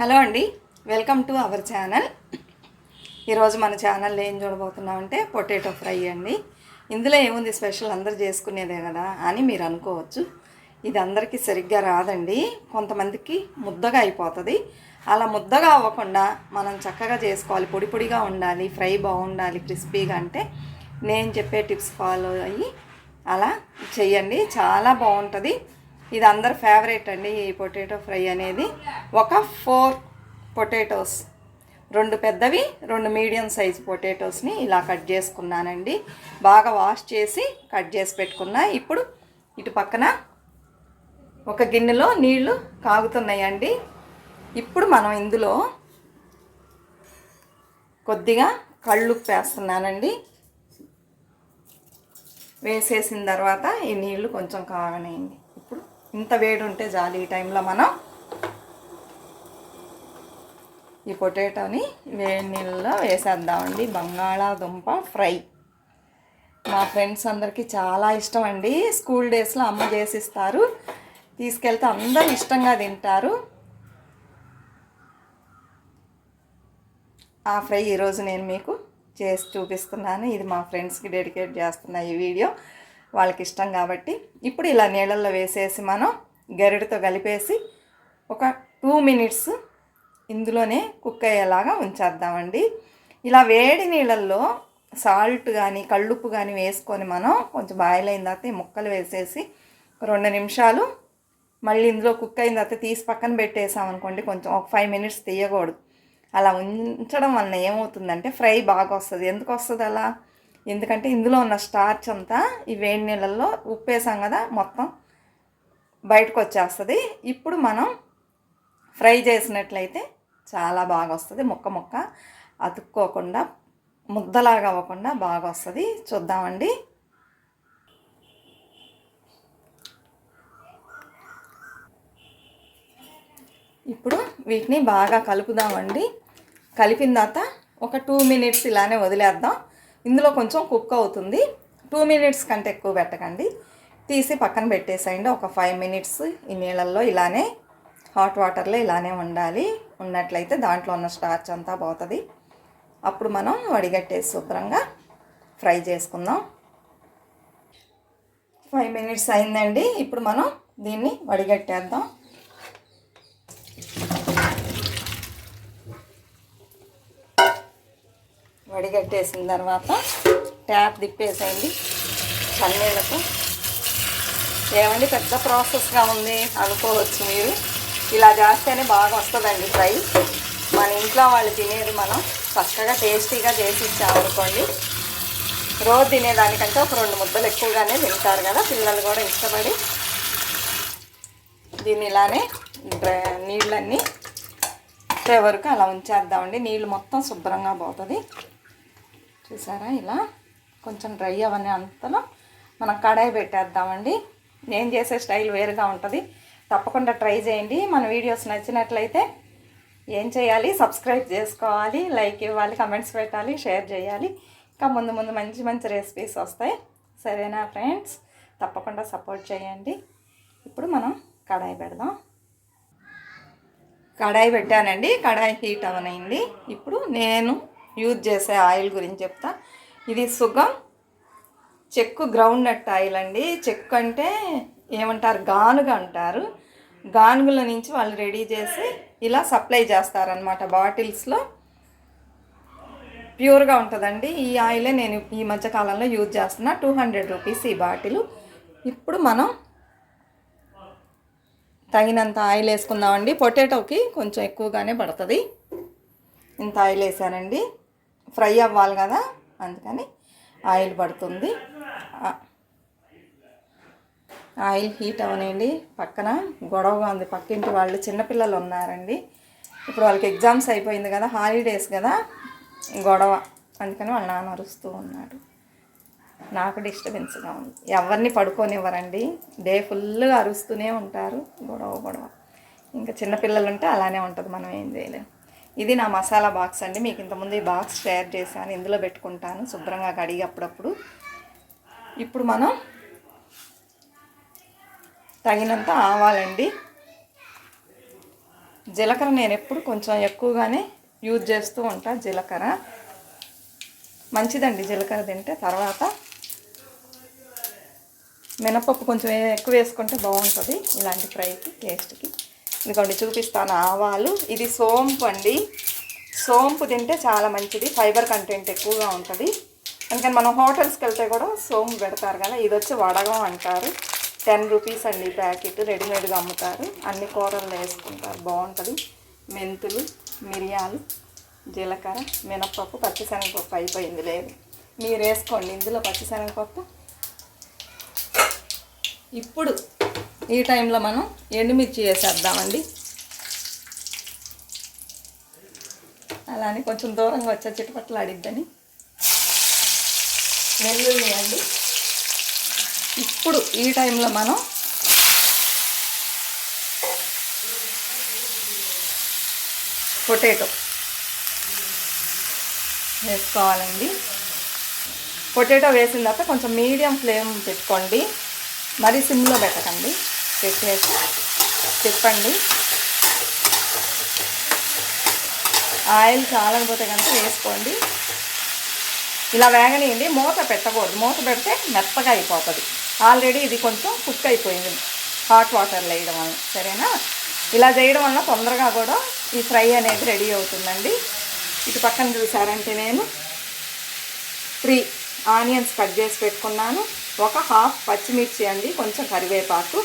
Hello అండి, welcome to our channel. ఈరోజు మన ఛానల్లో ఏం చూడబోతున్నామంటే పొటాటో ఫ్రై అండి. ఇందులో ఏముంది స్పెషల్, అందరు చేసుకునేదే కదా అని మీరు అనుకోవచ్చు. ఇది అందరికీ సరిగ్గా రాదండి, కొంతమందికి ముద్దగా అయిపోతుంది. అలా ముద్దగా అవ్వకుండా మనం చక్కగా చేసుకోవాలి, పొడి పొడిగా ఉండాలి, ఫ్రై బాగుండాలి, క్రిస్పీగా అంటే నేను చెప్పే టిప్స్ ఫాలో అయ్యి అలా చెయ్యండి, చాలా బాగుంటుంది. ఇది అందరు ఫేవరెట్ అండి ఈ పొటాటో ఫ్రై అనేది. ఒక 4 పొటాటోస్, 2 పెద్దవి 2 మీడియం సైజ్ పొటాటోస్ని ఇలా కట్ చేసుకున్నానండి. బాగా వాష్ చేసి కట్ చేసి పెట్టుకున్నా. ఇప్పుడు ఇటు పక్కన ఒక గిన్నెలో నీళ్లు కాగుతున్నాయండి. ఇప్పుడు మనం ఇందులో కొద్దిగా కళ్ళుప్పు వేస్తున్నానండి. వేసేసిన తర్వాత ఈ నీళ్లు కొంచెం కాగనేయండి. ఇప్పుడు ఇంత వేడి ఉంటే చాలు. ఈ టైంలో మనం ఈ పొటాటోని వేడి నీళ్ళలో వేసేద్దామండి. బంగాళాదుంప ఫ్రై మా ఫ్రెండ్స్ అందరికీ చాలా ఇష్టం అండి. స్కూల్ డేస్లో అమ్మ చేసిస్తారు, తీసుకెళ్తే అందరూ ఇష్టంగా తింటారు. ఆ ఫ్రై ఈరోజు నేను మీకు చేసి చూపిస్తున్నాను. ఇది మా ఫ్రెండ్స్కి డెడికేట్ చేస్తున్నా ఈ వీడియో, వాళ్ళకి ఇష్టం కాబట్టి. ఇప్పుడు ఇలా నీళ్ళల్లో వేసేసి మనం గరిటతో కలిపేసి ఒక 2 మినిట్స్ ఇందులోనే కుక్ అయ్యేలాగా ఉంచేద్దామండి. ఇలా వేడి నీళ్ళల్లో సాల్ట్ కానీ కళ్ళుప్పు కానీ వేసుకొని మనం కొంచెం బాయిల్ అయిన తర్వాత ఈ ముక్కలు వేసేసి 2 నిమిషాలు మళ్ళీ ఇందులో కుక్ అయిన తర్వాత తీసి పక్కన పెట్టేసామనుకోండి, కొంచెం ఒక 5 మినిట్స్ తీయకూడదు. అలా ఉంచడం వలన ఏమవుతుందంటే ఫ్రై బాగా వస్తుంది. ఎందుకు వస్తుంది అలా? ఎందుకంటే ఇందులో ఉన్న స్టార్చ్ అంతా ఈ వేడి నీళ్ళల్లో ఉప్పు వేసాం కదా, మొత్తం బయటకు వచ్చేస్తుంది. ఇప్పుడు మనం ఫ్రై చేసినట్లయితే చాలా బాగా వస్తుంది. ముక్క అతుక్కోకుండా ముద్దలాగా అవ్వకుండా బాగా వస్తుంది. చూద్దామండి. ఇప్పుడు వీటిని బాగా కలుపుదామండి. కలిపిన తర్వాత ఒక 2 మినిట్స్ ఇలానే వదిలేద్దాం. ఇందులో కొంచెం కుక్ అవుతుంది. 2 మినిట్స్ కంటే ఎక్కువ పెట్టకండి, తీసి పక్కన పెట్టేసేయండి. ఒక 5 మినిట్స్ ఈ నీళ్ళల్లో ఇలానే హాట్ వాటర్లో ఇలానే ఉండాలి. ఉన్నట్లయితే దాంట్లో ఉన్న స్టార్చ్ అంతా పోతుంది. అప్పుడు మనం వడిగట్టేసి శుభ్రంగా ఫ్రై చేసుకుందాం. 5 మినిట్స్ అయిందండి. ఇప్పుడు మనం దీన్ని వడిగట్టేద్దాం. వడిగట్టేసిన తర్వాత ట్యాప్ తిప్పేసేయండి చన్నీళ్ళతో. ఏమండి పెద్ద ప్రాసెస్గా ఉంది అనుకోవచ్చు మీరు. ఇలా చేస్తేనే బాగా వస్తుందండి ఫ్రై. మన ఇంట్లో వాళ్ళు తినేది మనం చక్కగా టేస్టీగా చేసి ఇచ్చామనుకోండి, రోజు తినేదానికంటే ఒక 2 ముద్దలు ఎక్కువగానే తింటారు కదా పిల్లలు కూడా ఇష్టపడి. దీన్ని ఇలానే నీళ్ళన్నీ వచ్చే వరకు అలా ఉంచేద్దామండి. నీళ్ళు మొత్తం శుభ్రంగా పోతుంది. చూసారా, ఇలా కొంచెం డ్రై అవన్నీ అంతలో మనం కడాయి పెట్టేద్దామండి. నేను చేసే స్టైల్ వేరుగా ఉంటుంది, తప్పకుండా ట్రై చేయండి. మన వీడియోస్ నచ్చినట్లయితే ఏం చేయాలి? సబ్స్క్రైబ్ చేసుకోవాలి, లైక్ ఇవ్వాలి, కమెంట్స్ పెట్టాలి, షేర్ చేయాలి. ఇంకా ముందు మంచి రెసిపీస్ వస్తాయి. సరేనా ఫ్రెండ్స్? తప్పకుండా సపోర్ట్ చేయండి. ఇప్పుడు మనం కడాయి పెడదాం. కడాయి పెట్టానండి, కడాయి హీట్ అవనైంది. ఇప్పుడు నేను యూజ్ చేసే ఆయిల్ గురించి చెప్తా. ఇది సుగం చెక్కు గ్రౌండ్ నట్ ఆయిల్ అండి. చెక్కు అంటే ఏమంటారు, గానుగ అంటారు. గానుగుల నుంచి వాళ్ళు రెడీ చేసి ఇలా సప్లై చేస్తారనమాట బాటిల్స్లో. ప్యూర్గా ఉంటుందండి ఈ ఆయిలే నేను ఈ మధ్యకాలంలో యూజ్ చేస్తున్నా. 200 రూపీస్ ఈ బాటిల్. ఇప్పుడు మనం తగినంత ఆయిల్ వేసుకుందామండి. పొటాటోకి కొంచెం ఎక్కువగానే పడుతుంది. ఇంత ఆయిల్ వేసానండి, ఫ్రై అవ్వాలి కదా, అందుకని ఆయిల్ పడుతుంది. ఆయిల్ హీట్ అవనండి. పక్కన గొడవగా ఉంది, పక్కింటి వాళ్ళు చిన్నపిల్లలు ఉన్నారండి. ఇప్పుడు వాళ్ళకి ఎగ్జామ్స్ అయిపోయింది కదా, హాలిడేస్ కదా, గొడవ. అందుకని వాళ్ళ నాన్న అరుస్తూ ఉన్నాడు. నాకు డిస్టర్బెన్స్గా ఉంది. ఎవరిని పడుకోనివ్వరండి, డే ఫుల్గా అరుస్తూనే ఉంటారు. గొడవ. ఇంకా చిన్నపిల్లలు ఉంటే అలానే ఉంటుంది, మనం ఏం చేయలేం. ఇది నా మసాలా బాక్స్ అండి. మీకు ఇంతకుముందు ఈ బాక్స్ షేర్ చేశాను, ఇందులో పెట్టుకుంటాను శుభ్రంగా కడిగి అప్పుడప్పుడు. ఇప్పుడు మనం తగినంత ఆవాలండి, జీలకర్ర నేను ఎప్పుడు కొంచెం ఎక్కువగానే యూజ్ చేస్తూ ఉంటా. జీలకర్ర మంచిదండి జీలకర్ర తింటే. తర్వాత మినపప్పు కొంచెం ఎక్కువ వేసుకుంటే బాగుంటుంది ఇలాంటి ఫ్రైకి, టేస్ట్కి. ఇదిగోండి చూపిస్తాను ఆవాలు. ఇది సోంపు అండి. సోంపు తింటే చాలా మంచిది, ఫైబర్ కంటెంట్ ఎక్కువగా ఉంటుంది. అందుకని మనం హోటల్స్కి వెళ్తే కూడా సోంపు పెడతారు కదా. ఇది వచ్చి వడగం అంటారు. 10 రూపీస్ అండి ప్యాకెట్, రెడీమేడ్గా అమ్ముతారు. అన్ని కూరల్లో వేసుకుంటారు, బాగుంటుంది. మెంతులు, మిరియాలు, జీలకర్ర, మినప్పప్పు, పచ్చిశనగపప్పు అయిపోయింది, లేదు మీరు వేసుకోండి ఇందులో పచ్చిశనగపప్పు. ఇప్పుడు ఈ టైంలో మనం ఎండుమిర్చి వేసేద్దామండి. అలానే కొంచెం దూరంగా వచ్చే చిటపట్లు ఆడిద్దని. వెల్లుల్లి అండి. ఇప్పుడు ఈ టైంలో మనం పొటాటో వేసుకోవాలండి. పొటాటో వేసిన తర్వాత కొంచెం మీడియం ఫ్లేమ్ పెట్టుకోండి, మరీ సిమ్లో పెట్టకండి. పెట్టేసి తిప్పండి. ఆయిల్ చాలకపోతే కనుక వేసుకోండి. ఇలా వేగనియండి, మూత పెట్టకూడదు. మూత పెడితే మెత్తగా అయిపోతుంది. ఆల్రెడీ ఇది కొంచెం కుక్ అయిపోయింది హాట్ వాటర్లో వేయడం వల్ల, సరేనా? ఇలా చేయడం వల్ల తొందరగా కూడా ఈ ఫ్రై అనేది రెడీ అవుతుందండి. ఇటు పక్కన చూసారంటే నేను 3 ఆనియన్స్ కట్ చేసి పెట్టుకున్నాను. ఒక హాఫ్ పచ్చిమిర్చి అండి, కొంచెం కరివేపాకు.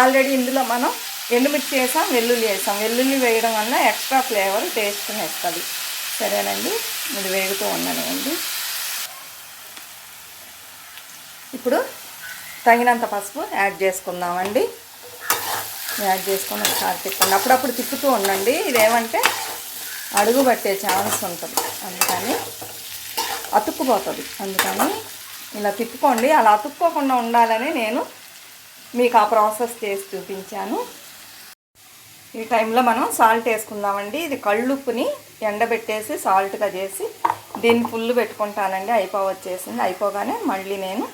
ఆల్రెడీ ఇందులో మనం ఎండుమిర్చి వేసాం, వెల్లుల్లి వేసాం. వెల్లుల్లి వేయడం వల్ల ఎక్స్ట్రా ఫ్లేవర్ టేస్ట్ని ఇస్తుంది, సరేనండి? ఇది వేగుతూ ఉండనివ్వండి. ఇప్పుడు తగినంత పసుపు యాడ్ చేసుకుందామండి. యాడ్ చేసుకొని ఒకసారి తిప్పండి. అప్పుడప్పుడు తిప్పుతూ ఉండండి. ఇదేమంటే అడుగు పట్టే ఛాన్స్ ఉంటుంది, అందుకని అతుక్కుపోతుంది. అందుకని ఇలా తిప్పుకోండి. అలా అతుక్కోకుండా ఉండాలని నేను మీకు ఆ ప్రాసెస్ చేసి చూపించాను. ఈ టైంలో మనం సాల్ట్ వేసుకుందామండి. ఇది కళ్ళుప్పుని ఎండబెట్టేసి సాల్ట్గా చేసి దీన్ని ఫుల్ పెట్టుకుంటానండి. వచ్చేసింది. అయిపోగానే మళ్ళీ నేను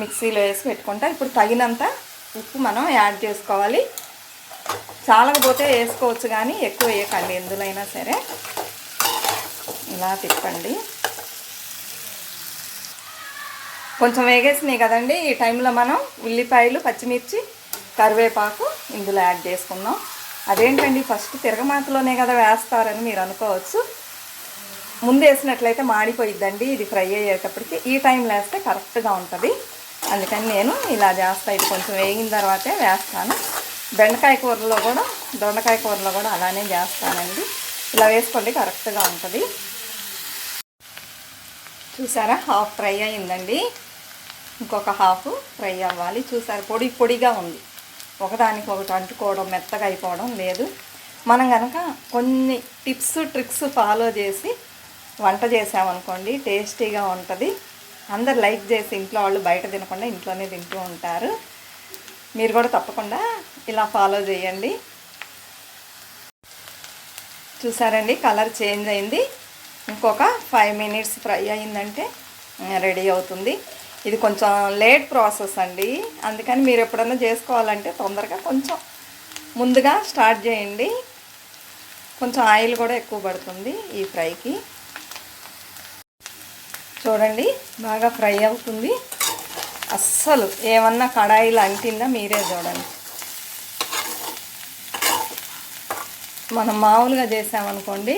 మిక్సీలో వేసి పెట్టుకుంటా. ఇప్పుడు తగినంత ఉప్పు మనం యాడ్ చేసుకోవాలి. చాలకపోతే వేసుకోవచ్చు, కానీ ఎక్కువ వేయకండి ఎందులైనా సరే. ఇలా తిప్పండి. కొంచెం వేగేసినాయి కదండి. ఈ టైంలో మనం ఉల్లిపాయలు, పచ్చిమిర్చి, కరివేపాకు ఇందులో యాడ్ చేసుకుందాం. అదేంటండి ఫస్ట్ తిరగమాతలోనే కదా వేస్తారని మీరు అనుకోవచ్చు. ముందు వేసినట్లయితే మాడిపోయిద్దండి ఇది ఫ్రై అయ్యేటప్పటికి. ఈ టైంలో వేస్తే కరెక్ట్గా ఉంటుంది. అందుకని నేను ఇలా చేస్తాను. ఇది కొంచెం వేగిన తర్వాతే వేస్తాను. దొండకాయ కూరలో కూడా అలానే చేస్తానండి. ఇలా వేసుకోండి, కరెక్ట్గా ఉంటుంది. చూసారా, హాఫ్ ఫ్రై అయిందండి. ఇంకొక హాఫ్ ఫ్రై అవ్వాలి. చూసారా, పొడిగా ఉంది. ఒకదానికొకటి అంటుకోవడం, మెత్తగా అయిపోవడం లేదు. మనం కనుక కొన్ని టిప్స్, ట్రిక్స్ ఫాలో చేసి వంట చేసామనుకోండి, టేస్టీగా ఉంటుంది. అందరు లైక్ చేసి ఇంట్లో వాళ్ళు బయట తినకుండా ఇంట్లోనే తింటూ ఉంటారు. మీరు కూడా తప్పకుండా ఇలా ఫాలో చేయండి. చూసారండి, కలర్ చేంజ్ అయింది. ఇంకొక 5 మినిట్స్ ఫ్రై అయిందంటే రెడీ అవుతుంది. ఇది కొంచెం లేట్ ప్రాసెస్ అండి. అందుకని మీరు ఎప్పుడన్నా చేసుకోవాలంటే తొందరగా కొంచెం ముందుగా స్టార్ట్ చేయండి. కొంచెం ఆయిల్ కూడా ఎక్కువ పడుతుంది ఈ ఫ్రైకి. చూడండి, బాగా ఫ్రై అవుతుంది. అస్సలు ఏమన్నా కడాయిలో అంటిందా మీరే చూడండి. మనం మామూలుగా చేసామనుకోండి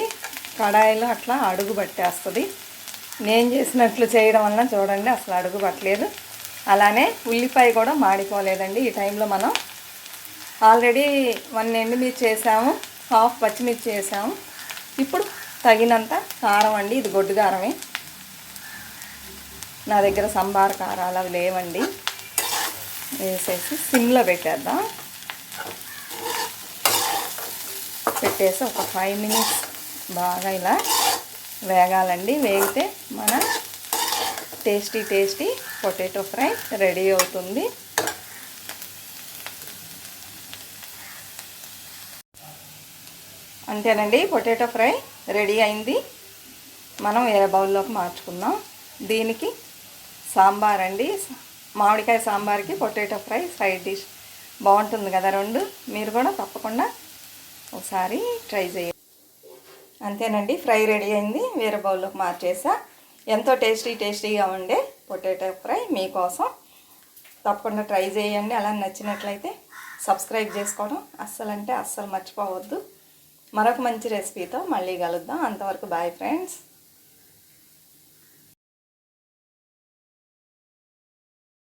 కడాయిలో అట్లా అడుగు పట్టేస్తుంది. నేను చేసినట్లు చేయడం వల్ల చూడండి అసలు అడుగు పట్టలేదు. అలానే ఉల్లిపాయ కూడా మాడిపోలేదండి. ఈ టైంలో మనం ఆల్రెడీ 1 ఎండుమిర్చి వేసాము, హాఫ్ పచ్చిమిర్చి వేసాము. ఇప్పుడు తగినంత కారం అండి. ఇది గొడ్డు కారమే, నా దగ్గర సంబార్ కారాలు అవి లేవండి. వేసేసి సిమ్లో పెట్టేద్దాం. పెట్టేసి ఒక 5 మినిట్స్ బాగా ఇలా వేగాలండి. వేగితే మన టేస్టీ పొటాటో ఫ్రై రెడీ అవుతుంది. అంతేనండి, పొటాటో ఫ్రై రెడీ అయింది. మనం వేరే బౌల్లోకి మార్చుకుందాం. దీనికి సాంబార్ అండి. మామిడికాయ సాంబార్కి పొటాటో ఫ్రై సైడ్ డిష్ బాగుంటుంది కదా రెండు. మీరు కూడా తప్పకుండా ఒకసారి ట్రై చేయండి. అంతేనండి, ఫ్రై రెడీ అయింది. వేరే బౌల్లోకి మార్చేసా. ఎంతో టేస్టీగా ఉండే పొటాటో ఫ్రై మీకోసం. తప్పకుండా ట్రై చేయండి. అలా నచ్చినట్లయితే సబ్స్క్రైబ్ చేసుకోవడం అస్సలు మర్చిపోవద్దు. మరొక మంచి రెసిపీతో మళ్ళీ కలుద్దాం. అంతవరకు బాయ్ ఫ్రెండ్స్.